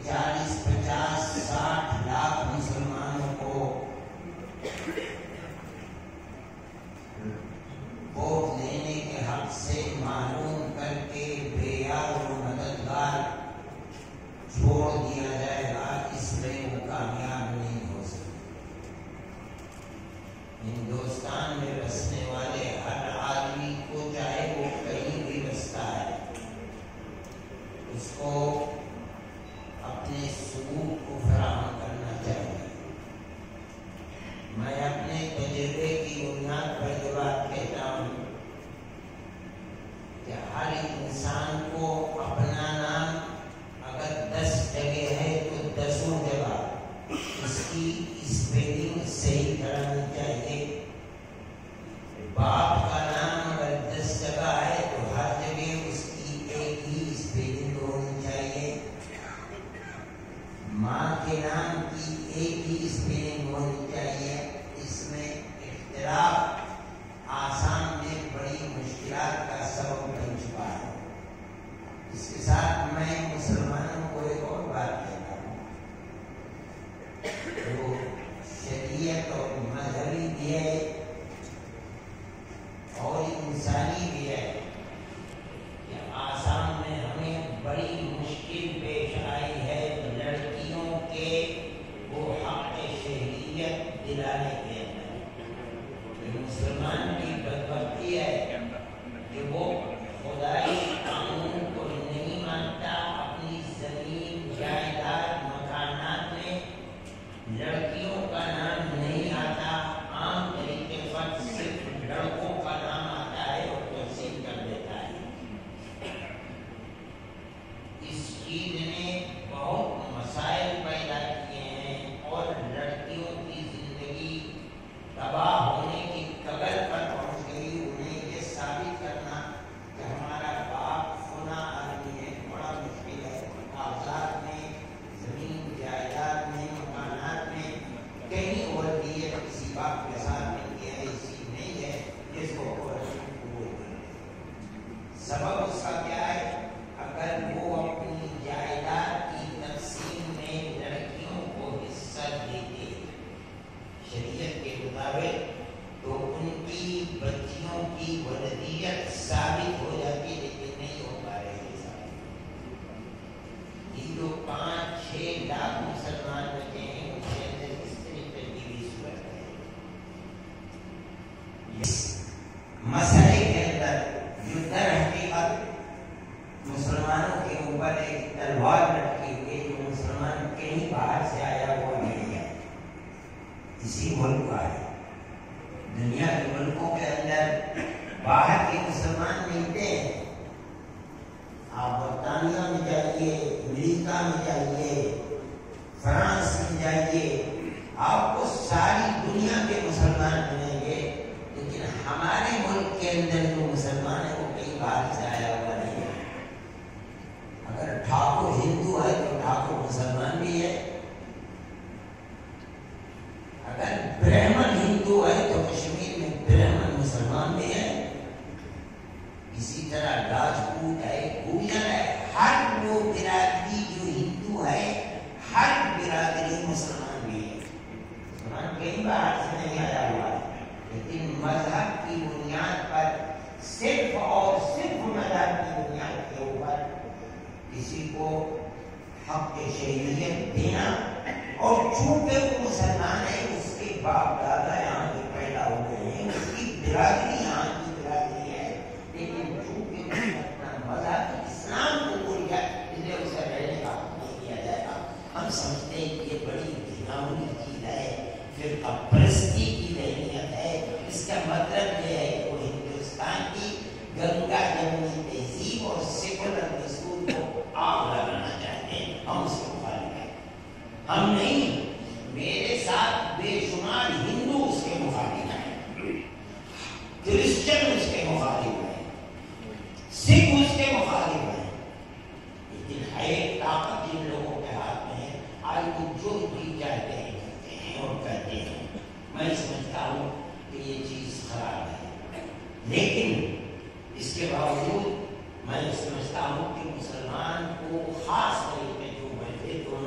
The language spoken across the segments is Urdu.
40-50-60 لاکھ مسلمانوں کو ووٹ لینے کے حق سے معلوم کر کے بے یار و مددگار چھوڑ دیا جائے گا، اس میں وہ کامیاب نہیں ہو سکتے۔ ہندوستان میں بسنے والے ہر آدمی کو، چاہے وہ کہیں بھی بستا ہے، اس کو اپنے ثبوت کو فراہم کرنا چاہیے۔ میں اپنے تجربے کی بنیاد پر یہ بات کہتا ہوں کہ ہر انسان کو اپنا نام اگر 10 جگہ ہے تو 10 جگہ اس کی اسپیلنگ صحیح کرانی چاہیے۔ باپ کا نام اگر 10 جگہ ہے تو ہر جگہ اس کی ایک ہی اسپیلنگ ہونی چاہیے۔ ماں کے نام کی ایک ہی اسپیلنگ ہونی چاہیے۔ اس میں اختلاف آسام میں بڑی مشکلات کا سبب بن چکا ہے۔ اس کے ساتھ میں مسلمانوں کو ایک اور بات کہتا ہوں، جو شریعت اور مذہبی بھی ہے اور انسانی بھی ہے، کہ آسام میں ہمیں بڑی مشکل پیش آئی ہے لڑکیوں کے وہ حق شہریت دلانے کے اندر۔ مسلمان کی بدبختی ہے کہ وہ خدائی قانون کو نہیں مانتا، اپنی زمین جائیداد مکانات میں لڑکیوں کا نام نہیں آتا، عام طریقے پر صرف لڑکوں کا نام آتا ہے اور توسیع کر دیتا ہے۔ اس چیز نے بہت مسائل پیدا کیے ہیں اور لڑکیوں کی زندگی تباہ ہونے کی کگل پر پہنچ گئی۔ انہیں یہ ثابت کرنا کہ ہمارا باپ فلاں آدمی ہے بڑا مشکل ہے۔ کاغذات میں، زمین جائیداد میں، مکانات میں کہیں اور بھی ہے، کسی باپ کے ساتھ مل کے ایسی نہیں ہے جس کو قبول کرے۔ سبب اس کا کیا ہے؟ اگر وہ اپنی جائیداد کی تقسیم میں لڑکیوں کو حصہ دیتے شریعت کے مطابق تو ان کی بچیوں کی ولدیت ثابت ہو جاتی، لیکن نہیں ہو پا رہی ہے ثابت۔ یہ جو 5-6 لاکھ مسلمان بچے ہیں ان کے اندر اس طریقے کی بھی صورت ہے۔ اس مسئلے کے اندر جو در حقیقت مسلمانوں کے اوپر ایک تلوار لٹکی ہوئی، جو مسلمان کہیں باہر سے آیا ہوا نہیں ہے، اسی ملک کا ہے۔ دنیا کے ملکوں کے اندر باہر کے مسلمان ملتے ہیں، آپ برطانیہ میں جائیے، امریکہ میں جائیے، فرانس میں جائیے، آپ کو ساری دنیا کے مسلمان ملیں گے، لیکن ہمارے ملک کے اندر جو مسلمان ہے وہ کہیں باہر سے آیا ہوا نہیں ہے۔ اگر ٹھاکر ہندو ہے تو ٹھاکر مسلمان بھی ہے، اگر برہمن ہندو ہے تو کشمیر میں برہمن مسلمان بھی ہے، اسی طرح راجپوت ہے، گوجر ہے، ہر وہ برادری جو ہندو ہے ہر برادری مسلمان بھی ہے۔ مسلمان کئی باہر سے نہیں آیا ہوا ہے، لیکن مذہب کی بنیاد پر صرف اور صرف مذہب کی بنیاد کے اوپر کسی کو حق شہریت دینا، اور چونکہ وہ مسلمان ہے، اس کے باپ دادا یہاں کے پیدا ہو گئے ہیں، اس کی برادری یہاں کی برادری ہے، لیکن چونکہ اس نے اپنا مذہب اسلام کو بھول گیا اس لیے اسے رہنے کا حق نہیں دیا جائے گا۔ ہم سمجھتے ہیں کہ یہ بڑی گھناؤنی چیز ہے، فرقہ پرستی کی ذہنیت ہے۔ اس کا مطلب یہ ہے کہ وہ ہندوستان کی گنگا جمنی تہذیب اور سیکولر دستور کو آگ لگانا چاہتے ہیں۔ ہم اس کو مخالف ہیں، ہم نہیں۔ میرے ساتھ بے شمار ہندو اس کے مخالف ہیں، کرسچن اس کے مخالف ہیں، سکھ اس کے مخالف ہیں، لیکن ہے طاقت جن لوگوں کے ہاتھ میں ہے، آج وہ جو بھی چاہتے ہیں کرتے ہیں اور کہتے ہیں۔ میں سمجھتا ہوں کہ یہ چیز خراب ہے، لیکن اس کے باوجود میں سمجھتا ہوں کہ مسلمان کو خاص طریقے جو بڑھتے دونوں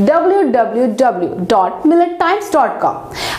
www.millettimes.com।